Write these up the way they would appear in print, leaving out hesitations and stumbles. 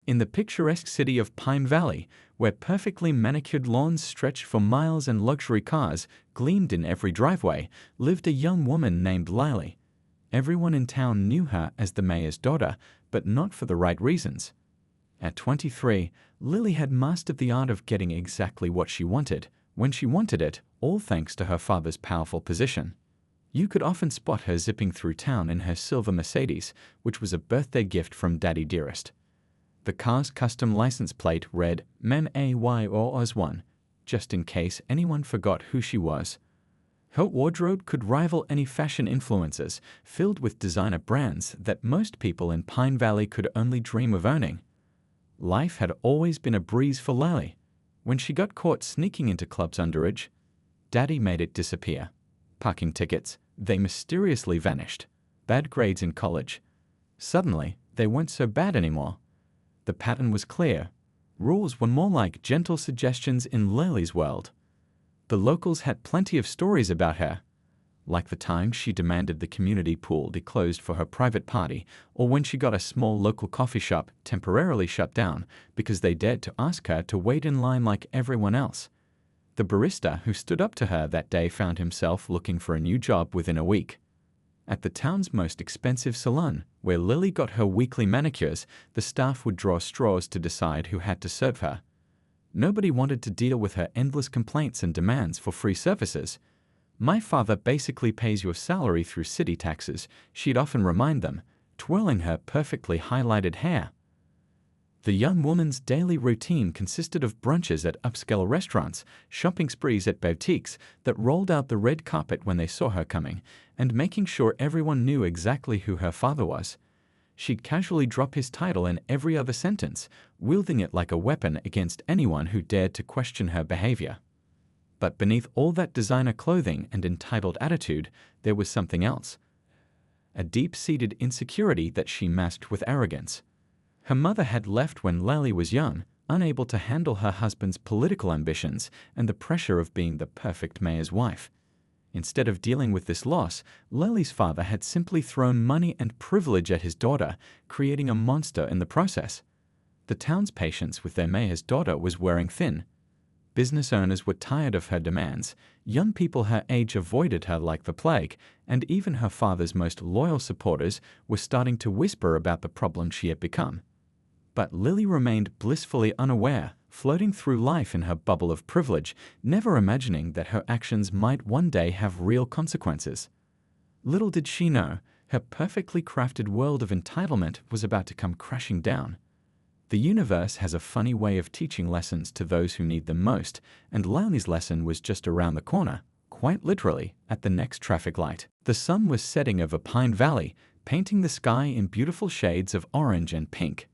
In the picturesque city of Pine Valley, where perfectly manicured lawns stretched for miles and luxury cars gleamed in every driveway, lived a young woman named Lily. Everyone in town knew her as the mayor's daughter, but not for the right reasons. At 23, Lily had mastered the art of getting exactly what she wanted, when she wanted it, all thanks to her father's powerful position. You could often spot her zipping through town in her silver Mercedes, which was a birthday gift from Daddy Dearest. The car's custom license plate read Mem A.Y. or Oz1, just in case anyone forgot who she was. Her wardrobe could rival any fashion influencers, filled with designer brands that most people in Pine Valley could only dream of owning. Life had always been a breeze for Lily. When she got caught sneaking into clubs underage, Daddy made it disappear. Parking tickets, they mysteriously vanished. Bad grades in college. Suddenly, they weren't so bad anymore. The pattern was clear. Rules were more like gentle suggestions in Lily's world. The locals had plenty of stories about her, like the time she demanded the community pool be closed for her private party, or when she got a small local coffee shop temporarily shut down because they dared to ask her to wait in line like everyone else. The barista who stood up to her that day found himself looking for a new job within a week. At the town's most expensive salon, where Lily got her weekly manicures, the staff would draw straws to decide who had to serve her. Nobody wanted to deal with her endless complaints and demands for free services. "My father basically pays your salary through city taxes," she'd often remind them, twirling her perfectly highlighted hair. The young woman's daily routine consisted of brunches at upscale restaurants, shopping sprees at boutiques that rolled out the red carpet when they saw her coming, and making sure everyone knew exactly who her father was. She'd casually drop his title in every other sentence, wielding it like a weapon against anyone who dared to question her behavior. But beneath all that designer clothing and entitled attitude, there was something else. A deep-seated insecurity that she masked with arrogance. Her mother had left when Lily was young, unable to handle her husband's political ambitions and the pressure of being the perfect mayor's wife. Instead of dealing with this loss, Lily's father had simply thrown money and privilege at his daughter, creating a monster in the process. The town's patience with their mayor's daughter was wearing thin. Business owners were tired of her demands, young people her age avoided her like the plague, and even her father's most loyal supporters were starting to whisper about the problem she had become. But Lily remained blissfully unaware, floating through life in her bubble of privilege, never imagining that her actions might one day have real consequences. Little did she know, her perfectly crafted world of entitlement was about to come crashing down. The universe has a funny way of teaching lessons to those who need them most, and Lily's lesson was just around the corner, quite literally, at the next traffic light. The sun was setting over Pine Valley, painting the sky in beautiful shades of orange and pink.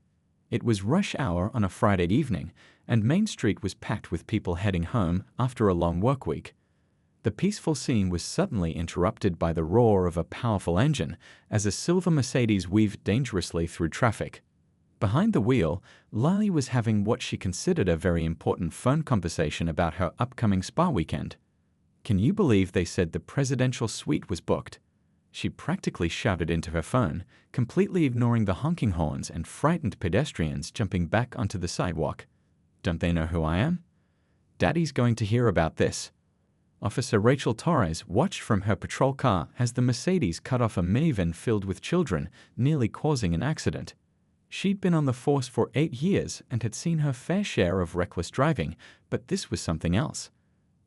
It was rush hour on a Friday evening, and Main Street was packed with people heading home after a long work week. The peaceful scene was suddenly interrupted by the roar of a powerful engine as a silver Mercedes weaved dangerously through traffic. Behind the wheel, Lily was having what she considered a very important phone conversation about her upcoming spa weekend. "Can you believe they said the presidential suite was booked?" She practically shouted into her phone, completely ignoring the honking horns and frightened pedestrians jumping back onto the sidewalk. "Don't they know who I am? Daddy's going to hear about this." Officer Rachel Torres watched from her patrol car as the Mercedes cut off a minivan filled with children, nearly causing an accident. She'd been on the force for 8 years and had seen her fair share of reckless driving, but this was something else.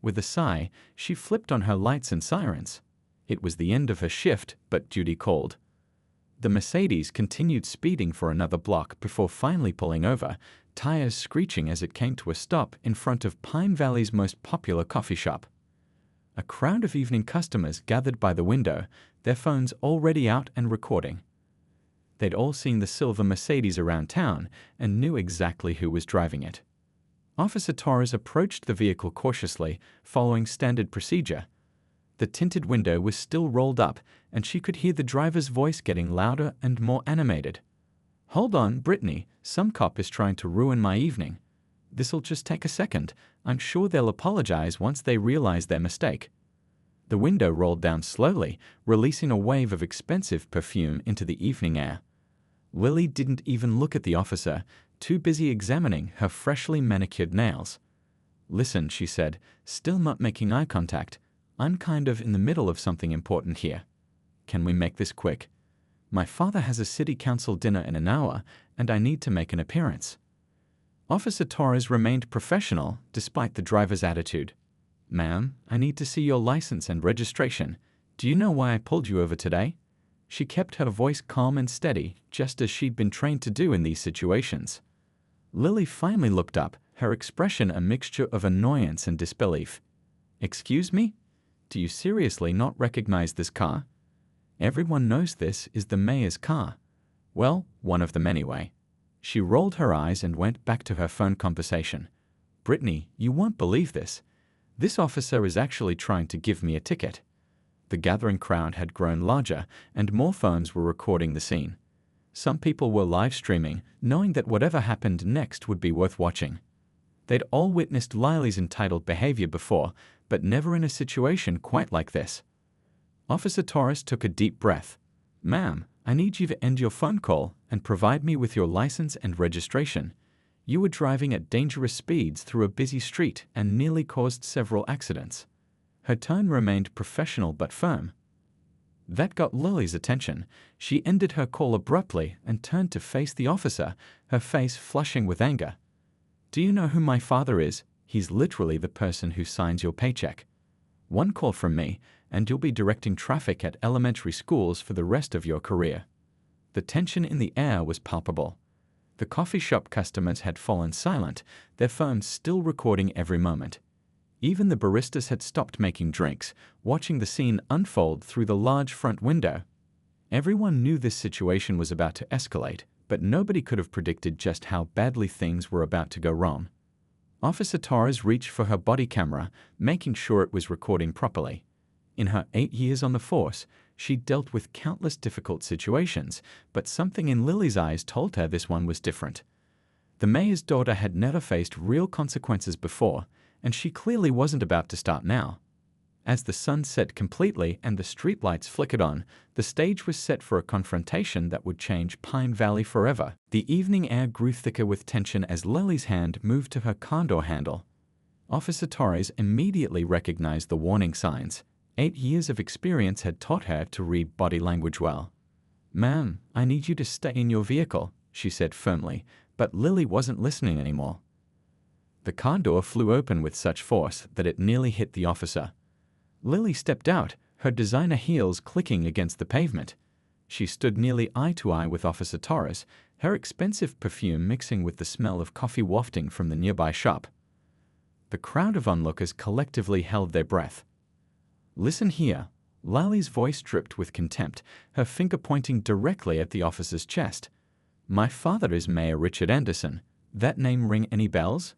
With a sigh, she flipped on her lights and sirens. It was the end of her shift, but duty called. The Mercedes continued speeding for another block before finally pulling over, tires screeching as it came to a stop in front of Pine Valley's most popular coffee shop. A crowd of evening customers gathered by the window, their phones already out and recording. They'd all seen the silver Mercedes around town and knew exactly who was driving it. Officer Torres approached the vehicle cautiously, following standard procedure. The tinted window was still rolled up, and she could hear the driver's voice getting louder and more animated. "Hold on, Brittany, some cop is trying to ruin my evening. This'll just take a second. I'm sure they'll apologize once they realize their mistake." The window rolled down slowly, releasing a wave of expensive perfume into the evening air. Lily didn't even look at the officer, too busy examining her freshly manicured nails. "Listen," she said, still not making eye contact. "I'm kind of in the middle of something important here. Can we make this quick? My father has a city council dinner in an hour, and I need to make an appearance." Officer Torres remained professional despite the driver's attitude. "Ma'am, I need to see your license and registration. Do you know why I pulled you over today?" She kept her voice calm and steady, just as she'd been trained to do in these situations. Lily finally looked up, her expression a mixture of annoyance and disbelief. "Excuse me? Do you seriously not recognize this car? Everyone knows this is the mayor's car. Well, one of them anyway." She rolled her eyes and went back to her phone conversation. "Brittany, you won't believe this. This officer is actually trying to give me a ticket." The gathering crowd had grown larger, and more phones were recording the scene. Some people were live streaming, knowing that whatever happened next would be worth watching. They'd all witnessed Lily's entitled behavior before, but never in a situation quite like this. Officer Torres took a deep breath. "Ma'am, I need you to end your phone call and provide me with your license and registration. You were driving at dangerous speeds through a busy street and nearly caused several accidents." Her tone remained professional but firm. That got Lily's attention. She ended her call abruptly and turned to face the officer, her face flushing with anger. "Do you know who my father is? He's literally the person who signs your paycheck. One call from me, and you'll be directing traffic at elementary schools for the rest of your career." The tension in the air was palpable. The coffee shop customers had fallen silent, their phones still recording every moment. Even the baristas had stopped making drinks, watching the scene unfold through the large front window. Everyone knew this situation was about to escalate, but nobody could have predicted just how badly things were about to go wrong. Officer Torres reached for her body camera, making sure it was recording properly. In her 8 years on the force, she'd dealt with countless difficult situations, but something in Lily's eyes told her this one was different. The mayor's daughter had never faced real consequences before, and she clearly wasn't about to start now. As the sun set completely and the streetlights flickered on, the stage was set for a confrontation that would change Pine Valley forever. The evening air grew thicker with tension as Lily's hand moved to her car door handle. Officer Torres immediately recognized the warning signs. 8 years of experience had taught her to read body language well. "Ma'am, I need you to stay in your vehicle," she said firmly, but Lily wasn't listening anymore. The car door flew open with such force that it nearly hit the officer. Lily stepped out, her designer heels clicking against the pavement. She stood nearly eye to eye with Officer Torres, her expensive perfume mixing with the smell of coffee wafting from the nearby shop. The crowd of onlookers collectively held their breath. "Listen here." Lily's voice dripped with contempt, her finger pointing directly at the officer's chest. "My father is Mayor Richard Anderson. That name ring any bells?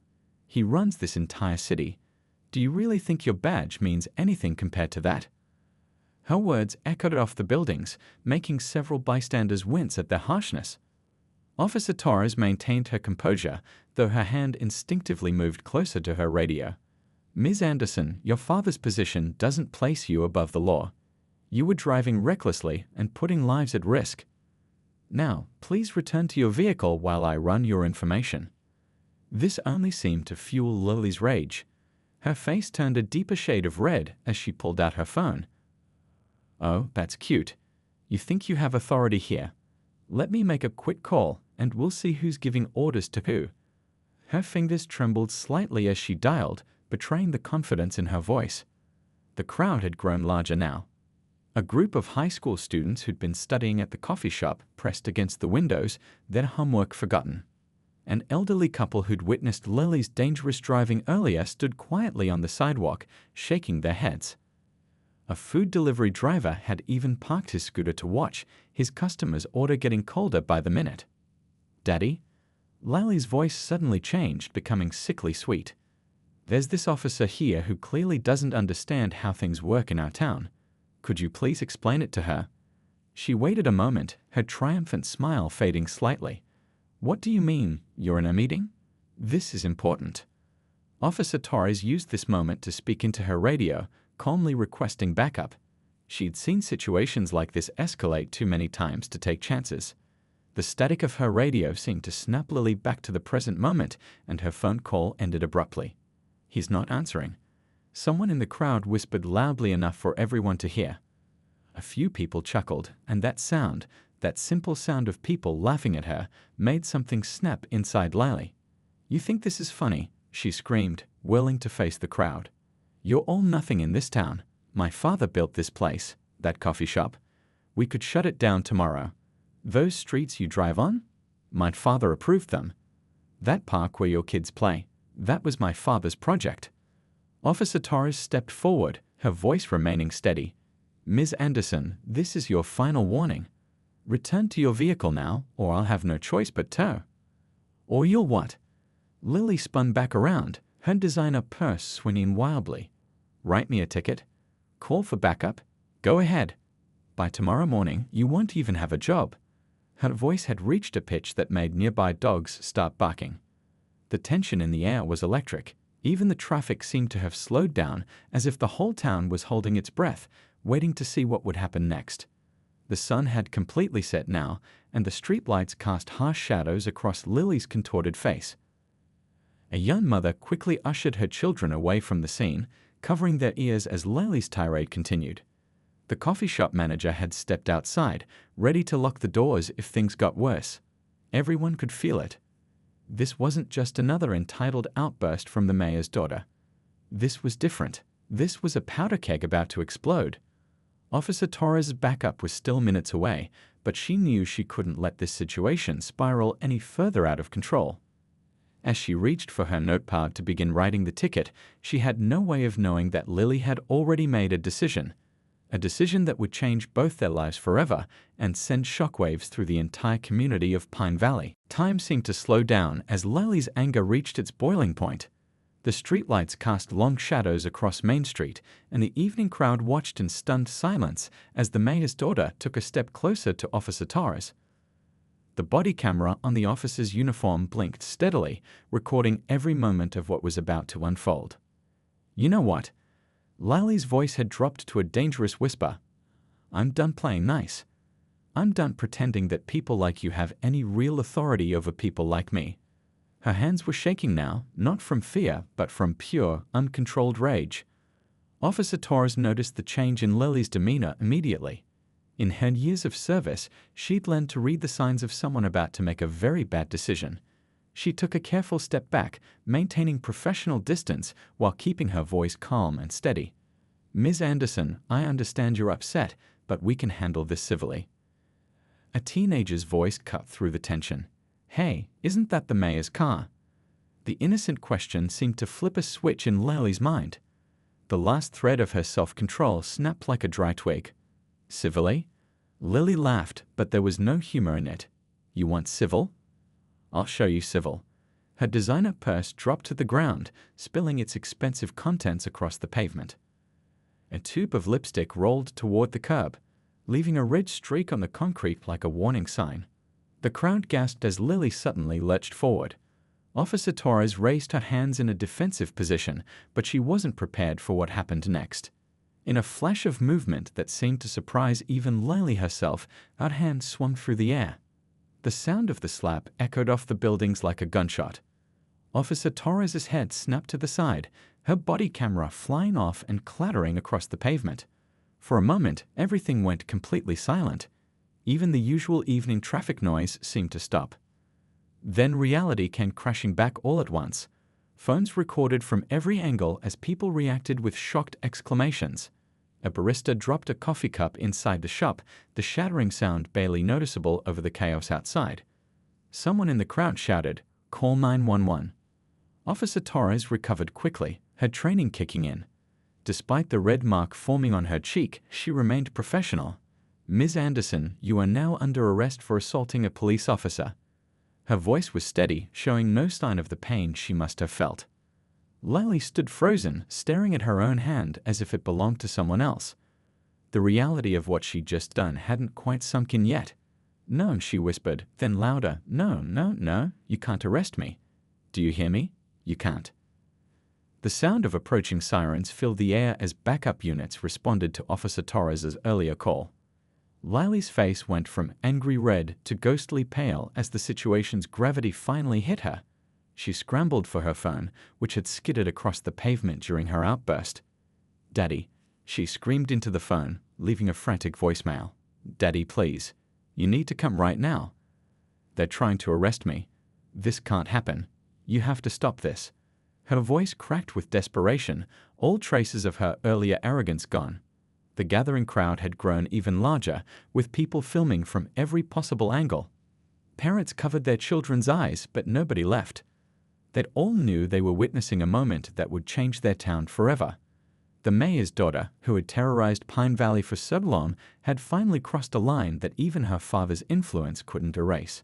He runs this entire city. Do you really think your badge means anything compared to that?" Her words echoed off the buildings, making several bystanders wince at their harshness. Officer Torres maintained her composure, though her hand instinctively moved closer to her radio. "Ms. Anderson, your father's position doesn't place you above the law. You were driving recklessly and putting lives at risk. Now, please return to your vehicle while I run your information." This only seemed to fuel Lily's rage. Her face turned a deeper shade of red as she pulled out her phone. "Oh, that's cute. You think you have authority here. Let me make a quick call, and we'll see who's giving orders to who." Her fingers trembled slightly as she dialed, betraying the confidence in her voice. The crowd had grown larger now. A group of high school students who'd been studying at the coffee shop pressed against the windows, their homework forgotten. An elderly couple who'd witnessed Lily's dangerous driving earlier stood quietly on the sidewalk, shaking their heads. A food delivery driver had even parked his scooter to watch, his customer's order getting colder by the minute. "Daddy?" Lily's voice suddenly changed, becoming sickly sweet. "There's this officer here who clearly doesn't understand how things work in our town. Could you please explain it to her?" She waited a moment, her triumphant smile fading slightly. "What do you mean, you're in a meeting? This is important." Officer Torres used this moment to speak into her radio, calmly requesting backup. She'd seen situations like this escalate too many times to take chances. The The static of her radio seemed to snap Lily back to the present moment, and her phone call ended abruptly. He's not answering. Someone in the crowd whispered loudly enough for everyone to hear. A few people chuckled, and that sound, that simple sound of people laughing at her, made something snap inside Lily. "You think this is funny?" she screamed, whirling to face the crowd. "You're all nothing in this town. My father built this place, that coffee shop. We could shut it down tomorrow. Those streets you drive on? My father approved them. That park where your kids play, that was my father's project." Officer Torres stepped forward, her voice remaining steady. "Ms. Anderson, this is your final warning. Return to your vehicle now, or I'll have no choice but tow." "Or you'll what?" Lily spun back around, her designer purse swinging wildly. "Write me a ticket. Call for backup. Go ahead. By tomorrow morning, you won't even have a job." Her voice had reached a pitch that made nearby dogs start barking. The tension in the air was electric. Even the traffic seemed to have slowed down, as if the whole town was holding its breath, waiting to see what would happen next. The sun had completely set now, and the streetlights cast harsh shadows across Lily's contorted face. A young mother quickly ushered her children away from the scene, covering their ears as Lily's tirade continued. The coffee shop manager had stepped outside, ready to lock the doors if things got worse. Everyone could feel it. This wasn't just another entitled outburst from the mayor's daughter. This was different. This was a powder keg about to explode. Officer Torres' backup was still minutes away, but she knew she couldn't let this situation spiral any further out of control. As she reached for her notepad to begin writing the ticket, she had no way of knowing that Lily had already made a decision that would change both their lives forever and send shockwaves through the entire community of Pine Valley. Time seemed to slow down as Lily's anger reached its boiling point. The streetlights cast long shadows across Main Street, and the evening crowd watched in stunned silence as the mayor's daughter took a step closer to Officer Torres. The body camera on the officer's uniform blinked steadily, recording every moment of what was about to unfold. "You know what?" Lily's voice had dropped to a dangerous whisper. "I'm done playing nice. I'm done pretending that people like you have any real authority over people like me." Her hands were shaking now, not from fear, but from pure, uncontrolled rage. Officer Torres noticed the change in Lily's demeanor immediately. In her years of service, she'd learned to read the signs of someone about to make a very bad decision. She took a careful step back, maintaining professional distance while keeping her voice calm and steady. "Ms. Anderson, I understand you're upset, but we can handle this civilly." A teenager's voice cut through the tension. "Hey, isn't that the mayor's car?" The innocent question seemed to flip a switch in Lily's mind. The last thread of her self-control snapped like a dry twig. "Civilly?" Lily laughed, but there was no humor in it. "You want civil? I'll show you civil." Her designer purse dropped to the ground, spilling its expensive contents across the pavement. A tube of lipstick rolled toward the curb, leaving a red streak on the concrete like a warning sign. The crowd gasped as Lily suddenly lurched forward. Officer Torres raised her hands in a defensive position, but she wasn't prepared for what happened next. In a flash of movement that seemed to surprise even Lily herself, her hand swung through the air. The sound of the slap echoed off the buildings like a gunshot. Officer Torres's head snapped to the side, her body camera flying off and clattering across the pavement. For a moment, everything went completely silent. Even the usual evening traffic noise seemed to stop. Then reality came crashing back all at once. Phones recorded from every angle as people reacted with shocked exclamations. A barista dropped a coffee cup inside the shop, the shattering sound barely noticeable over the chaos outside. Someone in the crowd shouted, "Call 911." Officer Torres recovered quickly, her training kicking in. Despite the red mark forming on her cheek, she remained professional. "Ms. Anderson, you are now under arrest for assaulting a police officer." Her voice was steady, showing no sign of the pain she must have felt. Lily stood frozen, staring at her own hand as if it belonged to someone else. The reality of what she'd just done hadn't quite sunk in yet. "No," she whispered, then louder, No, you can't arrest me. Do you hear me? You can't." The sound of approaching sirens filled the air as backup units responded to Officer Torres's earlier call. Lily's face went from angry red to ghostly pale as the situation's gravity finally hit her. She scrambled for her phone, which had skidded across the pavement during her outburst. "Daddy," she screamed into the phone, leaving a frantic voicemail. "Daddy, please. You need to come right now. They're trying to arrest me. This can't happen. You have to stop this." Her voice cracked with desperation, all traces of her earlier arrogance gone. The gathering crowd had grown even larger, with people filming from every possible angle. Parents covered their children's eyes, but nobody left. They all knew they were witnessing a moment that would change their town forever. The mayor's daughter, who had terrorized Pine Valley for so long, had finally crossed a line that even her father's influence couldn't erase.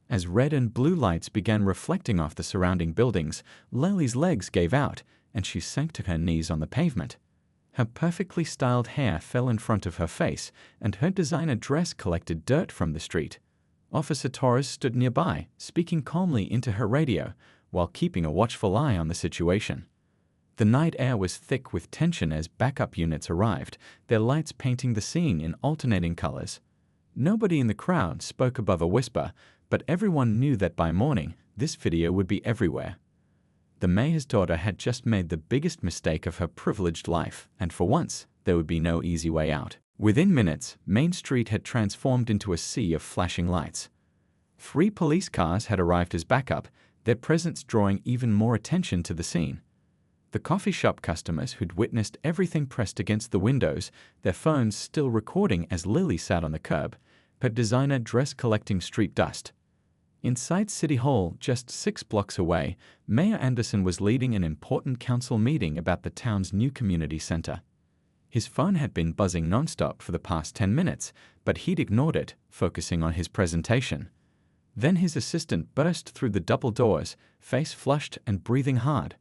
As red and blue lights began reflecting off the surrounding buildings, Lily's legs gave out, and she sank to her knees on the pavement. Her perfectly styled hair fell in front of her face, and her designer dress collected dirt from the street. Officer Torres stood nearby, speaking calmly into her radio, while keeping a watchful eye on the situation. The night air was thick with tension as backup units arrived, their lights painting the scene in alternating colors. Nobody in the crowd spoke above a whisper, but everyone knew that by morning, this video would be everywhere. The mayor's daughter had just made the biggest mistake of her privileged life, and for once, there would be no easy way out. Within minutes, Main Street had transformed into a sea of flashing lights. 3 police cars had arrived as backup, their presence drawing even more attention to the scene. The coffee shop customers who'd witnessed everything pressed against the windows, their phones still recording as Lily sat on the curb, her designer dress collecting street dust. Inside City Hall, just 6 blocks away, Mayor Anderson was leading an important council meeting about the town's new community center. His phone had been buzzing nonstop for the past 10 minutes, but he'd ignored it, focusing on his presentation. Then his assistant burst through the double doors, face flushed and breathing hard.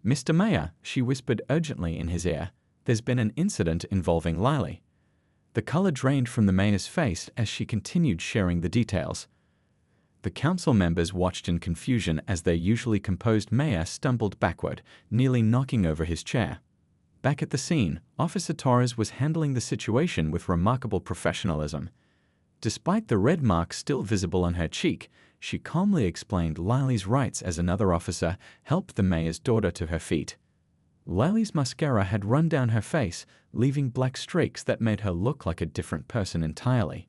"Mr. Mayor," she whispered urgently in his ear, "there's been an incident involving Lily." The color drained from the mayor's face as she continued sharing the details. The council members watched in confusion as their usually composed mayor stumbled backward, nearly knocking over his chair. Back at the scene, Officer Torres was handling the situation with remarkable professionalism. Despite the red mark still visible on her cheek, she calmly explained Lily's rights as another officer helped the mayor's daughter to her feet. Lily's mascara had run down her face, leaving black streaks that made her look like a different person entirely.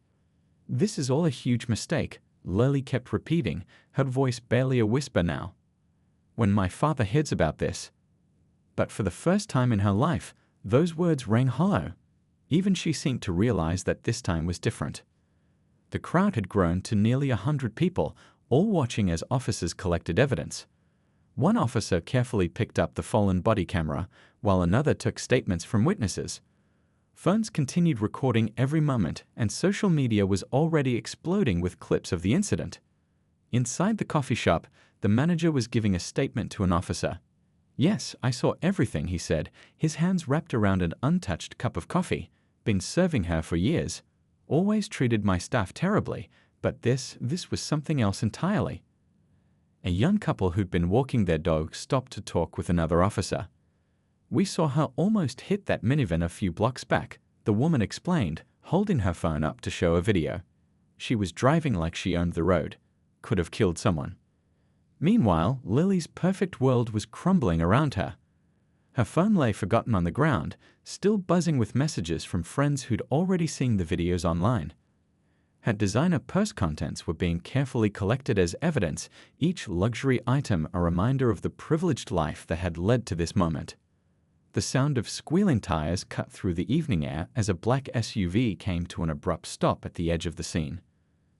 "This is all a huge mistake," Lily kept repeating, her voice barely a whisper now. "When my father hears about this..." But for the first time in her life, those words rang hollow. Even she seemed to realize that this time was different. The crowd had grown to nearly 100 people, all watching as officers collected evidence. One officer carefully picked up the fallen body camera, while another took statements from witnesses. Phones continued recording every moment, and social media was already exploding with clips of the incident. Inside the coffee shop, the manager was giving a statement to an officer. "Yes, I saw everything," he said, his hands wrapped around an untouched cup of coffee. "Been serving her for years. Always treated my staff terribly, but this was something else entirely." A young couple who'd been walking their dog stopped to talk with another officer. "We saw her almost hit that minivan a few blocks back," the woman explained, holding her phone up to show a video. "She was driving like she owned the road. Could have killed someone." Meanwhile, Lily's perfect world was crumbling around her. Her phone lay forgotten on the ground, still buzzing with messages from friends who'd already seen the videos online. Her designer purse contents were being carefully collected as evidence, each luxury item a reminder of the privileged life that had led to this moment. The sound of squealing tires cut through the evening air as a black SUV came to an abrupt stop at the edge of the scene.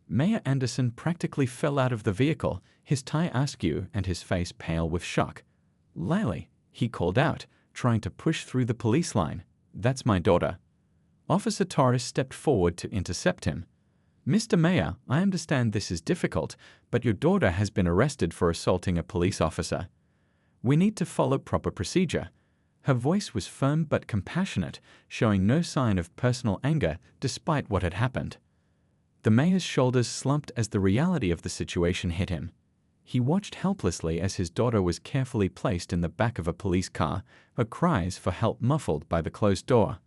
Mayor Anderson practically fell out of the vehicle, his tie askew and his face pale with shock. "Lily," he called out, trying to push through the police line. "That's my daughter." Officer Torres stepped forward to intercept him. "Mr. Mayor, I understand this is difficult, but your daughter has been arrested for assaulting a police officer. We need to follow proper procedure." Her voice was firm but compassionate, showing no sign of personal anger despite what had happened. The mayor's shoulders slumped as the reality of the situation hit him. He watched helplessly as his daughter was carefully placed in the back of a police car, her cries for help muffled by the closed door.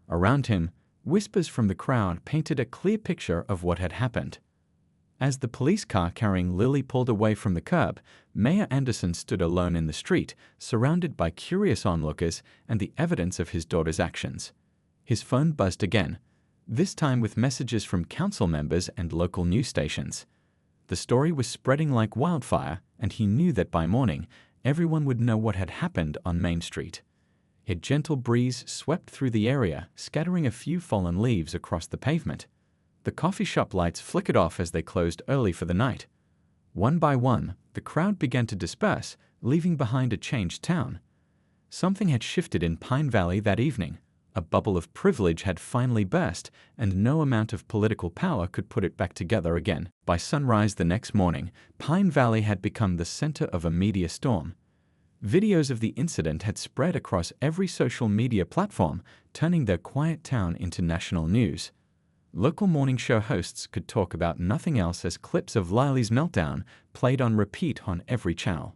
Around him, Whispers from the crowd painted a clear picture of what had happened. As the police car carrying Lily pulled away from the curb, Mayor Anderson stood alone in the street, surrounded by curious onlookers and the evidence of his daughter's actions. His phone buzzed again, this time with messages from council members and local news stations. The story was spreading like wildfire, and he knew that by morning, everyone would know what had happened on Main Street. A gentle breeze swept through the area, scattering a few fallen leaves across the pavement. The coffee shop lights flickered off as they closed early for the night. One by one, the crowd began to disperse, leaving behind a changed town. Something had shifted in Pine Valley that evening. A bubble of privilege had finally burst, and no amount of political power could put it back together again. By sunrise the next morning, Pine Valley had become the center of a media storm. Videos of the incident had spread across every social media platform, turning their quiet town into national news. Local morning show hosts could talk about nothing else as clips of Lily's meltdown played on repeat on every channel.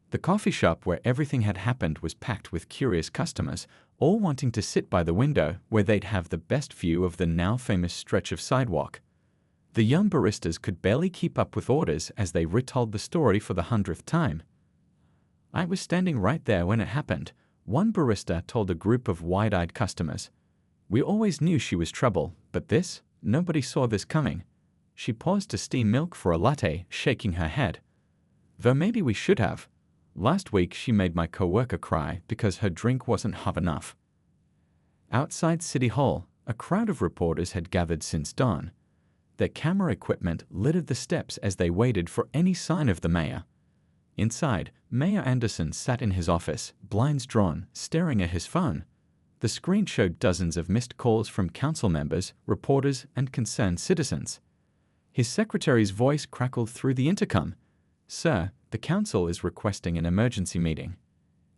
The coffee shop where everything had happened was packed with curious customers, all wanting to sit by the window where they'd have the best view of the now famous stretch of sidewalk. The young baristas could barely keep up with orders as they retold the story for the 100th time. "I was standing right there when it happened," one barista told a group of wide-eyed customers. "We always knew she was trouble, but this? Nobody saw this coming." She paused to steam milk for a latte, shaking her head. "Though maybe we should have. Last week she made my coworker cry because her drink wasn't hot enough." Outside City Hall, a crowd of reporters had gathered since dawn. Their camera equipment littered the steps as they waited for any sign of the mayor. Inside, Mayor Anderson sat in his office, blinds drawn, staring at his phone. The screen showed dozens of missed calls from council members, reporters, and concerned citizens. His secretary's voice crackled through the intercom. "Sir, the council is requesting an emergency meeting,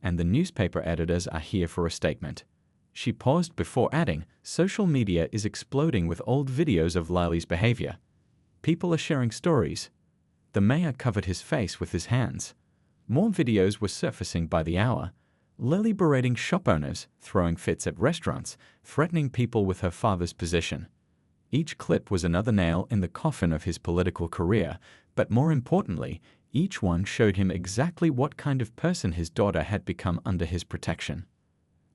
and the newspaper editors are here for a statement." She paused before adding, "Social media is exploding with old videos of Lily's behavior. People are sharing stories." The mayor covered his face with his hands. More videos were surfacing by the hour. Lily berating shop owners, throwing fits at restaurants, threatening people with her father's position. Each clip was another nail in the coffin of his political career, but more importantly, each one showed him exactly what kind of person his daughter had become under his protection.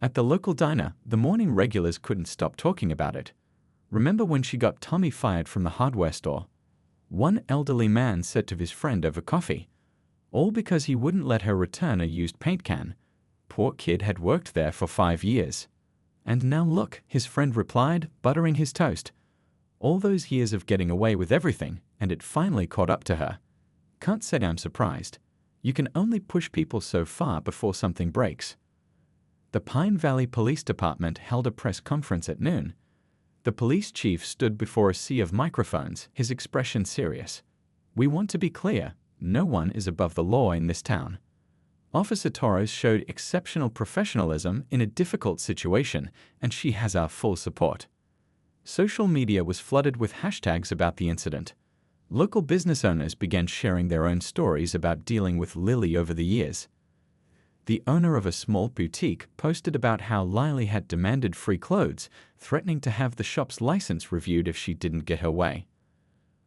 At the local diner, the morning regulars couldn't stop talking about it. "Remember when she got Tommy fired from the hardware store?" One elderly man said to his friend over coffee. All because he wouldn't let her return a used paint can. Poor kid had worked there for 5 years. "And now look," his friend replied, buttering his toast. "All those years of getting away with everything, and it finally caught up to her. Can't say I'm surprised. You can only push people so far before something breaks." The Pine Valley Police Department held a press conference at noon. The police chief stood before a sea of microphones, his expression serious. "We want to be clear, no one is above the law in this town." Officer Torres showed exceptional professionalism in a difficult situation, and she has our full support. Social media was flooded with hashtags about the incident. Local business owners began sharing their own stories about dealing with Lily over the years. The owner of a small boutique posted about how Lily had demanded free clothes, threatening to have the shop's license reviewed if she didn't get her way.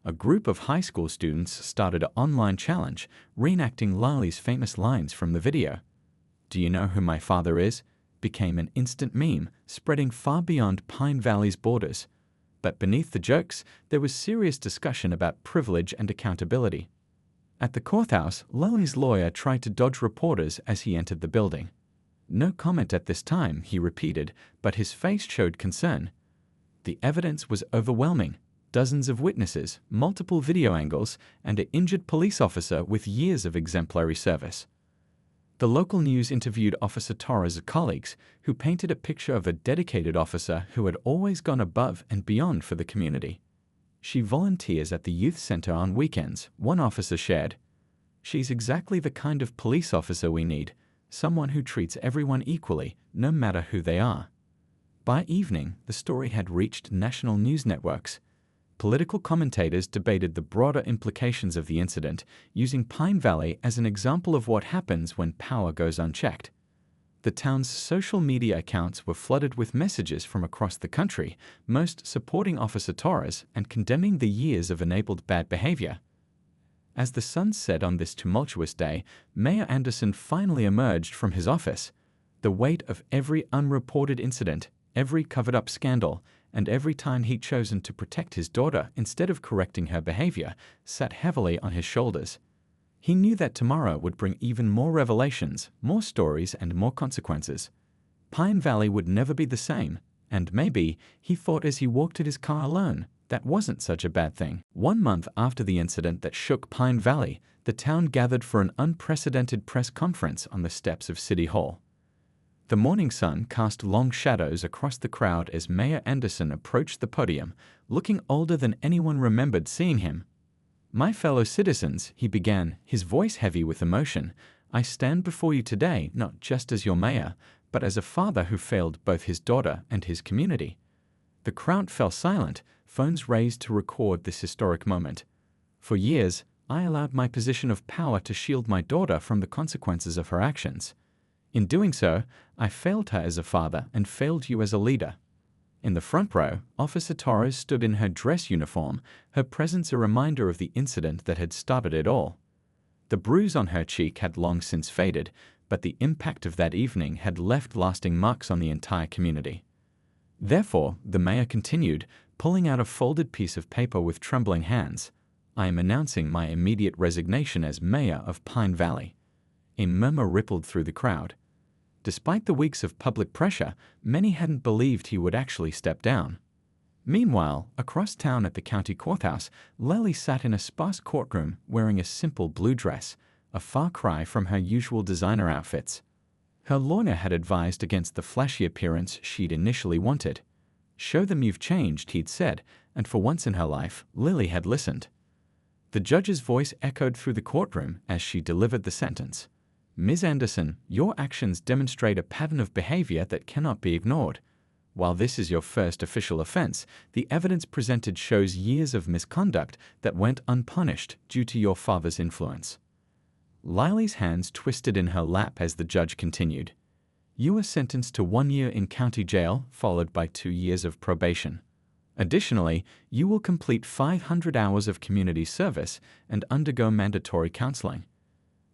A group of high school students started an online challenge, reenacting Lily's famous lines from the video. "Do you know who my father is?" became an instant meme, spreading far beyond Pine Valley's borders. But beneath the jokes, there was serious discussion about privilege and accountability. At the courthouse, Lily's lawyer tried to dodge reporters as he entered the building. "No comment at this time," he repeated, but his face showed concern. The evidence was overwhelming. Dozens of witnesses, multiple video angles, and an injured police officer with years of exemplary service. The local news interviewed Officer Torres' colleagues, who painted a picture of a dedicated officer who had always gone above and beyond for the community. "She volunteers at the youth center on weekends," one officer shared. "She's exactly the kind of police officer we need, someone who treats everyone equally, no matter who they are." By evening, the story had reached national news networks. Political commentators debated the broader implications of the incident, using Pine Valley as an example of what happens when power goes unchecked. The town's social media accounts were flooded with messages from across the country, most supporting Officer Torres and condemning the years of enabled bad behavior. As the sun set on this tumultuous day, Mayor Anderson finally emerged from his office. The weight of every unreported incident, every covered-up scandal, and every time he'd chosen to protect his daughter instead of correcting her behavior sat heavily on his shoulders. He knew that tomorrow would bring even more revelations, more stories, and more consequences. Pine Valley would never be the same, and maybe, he thought as he walked to his car alone, that wasn't such a bad thing. 1 month after the incident that shook Pine Valley, the town gathered for an unprecedented press conference on the steps of City Hall. The morning sun cast long shadows across the crowd as Mayor Anderson approached the podium, looking older than anyone remembered seeing him. "My fellow citizens," he began, his voice heavy with emotion, "I stand before you today not just as your mayor, but as a father who failed both his daughter and his community." The crowd fell silent, phones raised to record this historic moment. "For years, I allowed my position of power to shield my daughter from the consequences of her actions. In doing so, I failed her as a father and failed you as a leader." In the front row, Officer Torres stood in her dress uniform, her presence a reminder of the incident that had started it all. The bruise on her cheek had long since faded, but the impact of that evening had left lasting marks on the entire community. Therefore, the mayor continued, pulling out a folded piece of paper with trembling hands, "I am announcing my immediate resignation as mayor of Pine Valley." A murmur rippled through the crowd. Despite the weeks of public pressure, many hadn't believed he would actually step down. Meanwhile, across town at the county courthouse, Lily sat in a sparse courtroom wearing a simple blue dress, a far cry from her usual designer outfits. Her lawyer had advised against the flashy appearance she'd initially wanted. "Show them you've changed," he'd said, and for once in her life, Lily had listened. The judge's voice echoed through the courtroom as she delivered the sentence. "Ms. Anderson, your actions demonstrate a pattern of behavior that cannot be ignored. While this is your first official offense, the evidence presented shows years of misconduct that went unpunished due to your father's influence." Lily's hands twisted in her lap as the judge continued. "You are sentenced to 1 year in county jail, followed by 2 years of probation. Additionally, you will complete 500 hours of community service and undergo mandatory counseling."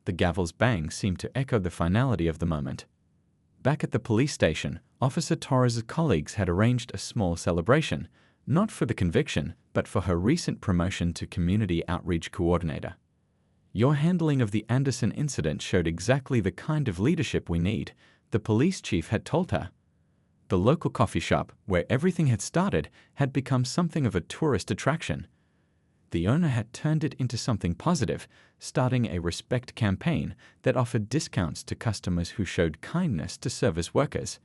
The gavel's bang seemed to echo the finality of the moment. Back at the police station, Officer Torres' colleagues had arranged a small celebration, not for the conviction, but for her recent promotion to Community Outreach Coordinator. "Your handling of the Anderson incident showed exactly the kind of leadership we need," the police chief had told her. The local coffee shop, where everything had started, had become something of a tourist attraction. The owner had turned it into something positive, starting a respect campaign that offered discounts to customers who showed kindness to service workers.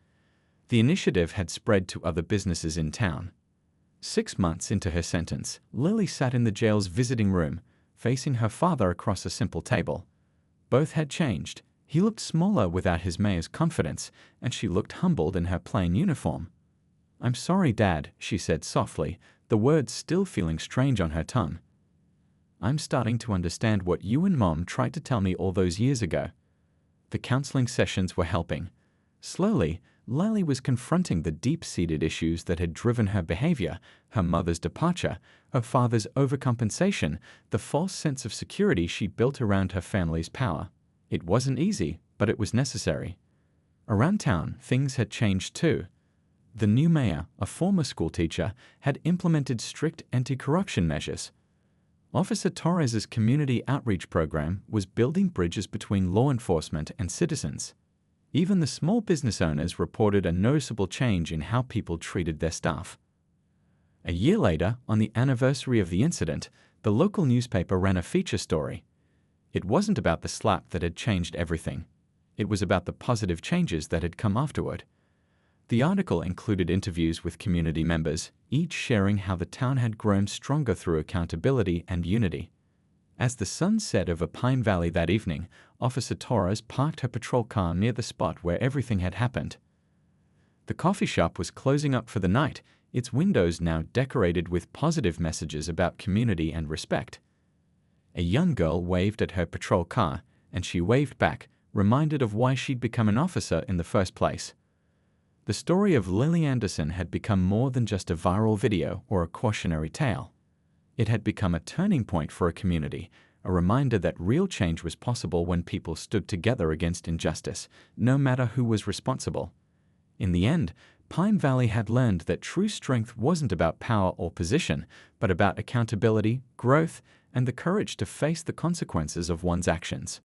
The initiative had spread to other businesses in town. 6 months into her sentence, Lily sat in the jail's visiting room, facing her father across a simple table. Both had changed. He looked smaller without his mayor's confidence, and she looked humbled in her plain uniform. "I'm sorry, Dad," she said softly, the words still feeling strange on her tongue. "I'm starting to understand what you and Mom tried to tell me all those years ago." The counseling sessions were helping. Slowly, Lily was confronting the deep-seated issues that had driven her behavior, her mother's departure, her father's overcompensation, the false sense of security she built around her family's power. It wasn't easy, but it was necessary. Around town, things had changed too. The new mayor, a former schoolteacher, had implemented strict anti-corruption measures. Officer Torres' community outreach program was building bridges between law enforcement and citizens. Even the small business owners reported a noticeable change in how people treated their staff. A year later, on the anniversary of the incident, the local newspaper ran a feature story. It wasn't about the slap that had changed everything. It was about the positive changes that had come afterward. The article included interviews with community members, each sharing how the town had grown stronger through accountability and unity. As the sun set over Pine Valley that evening, Officer Torres parked her patrol car near the spot where everything had happened. The coffee shop was closing up for the night, its windows now decorated with positive messages about community and respect. A young girl waved at her patrol car, and she waved back, reminded of why she'd become an officer in the first place. The story of Lily Anderson had become more than just a viral video or a cautionary tale. It had become a turning point for a community, a reminder that real change was possible when people stood together against injustice, no matter who was responsible. In the end, Pine Valley had learned that true strength wasn't about power or position, but about accountability, growth, and the courage to face the consequences of one's actions.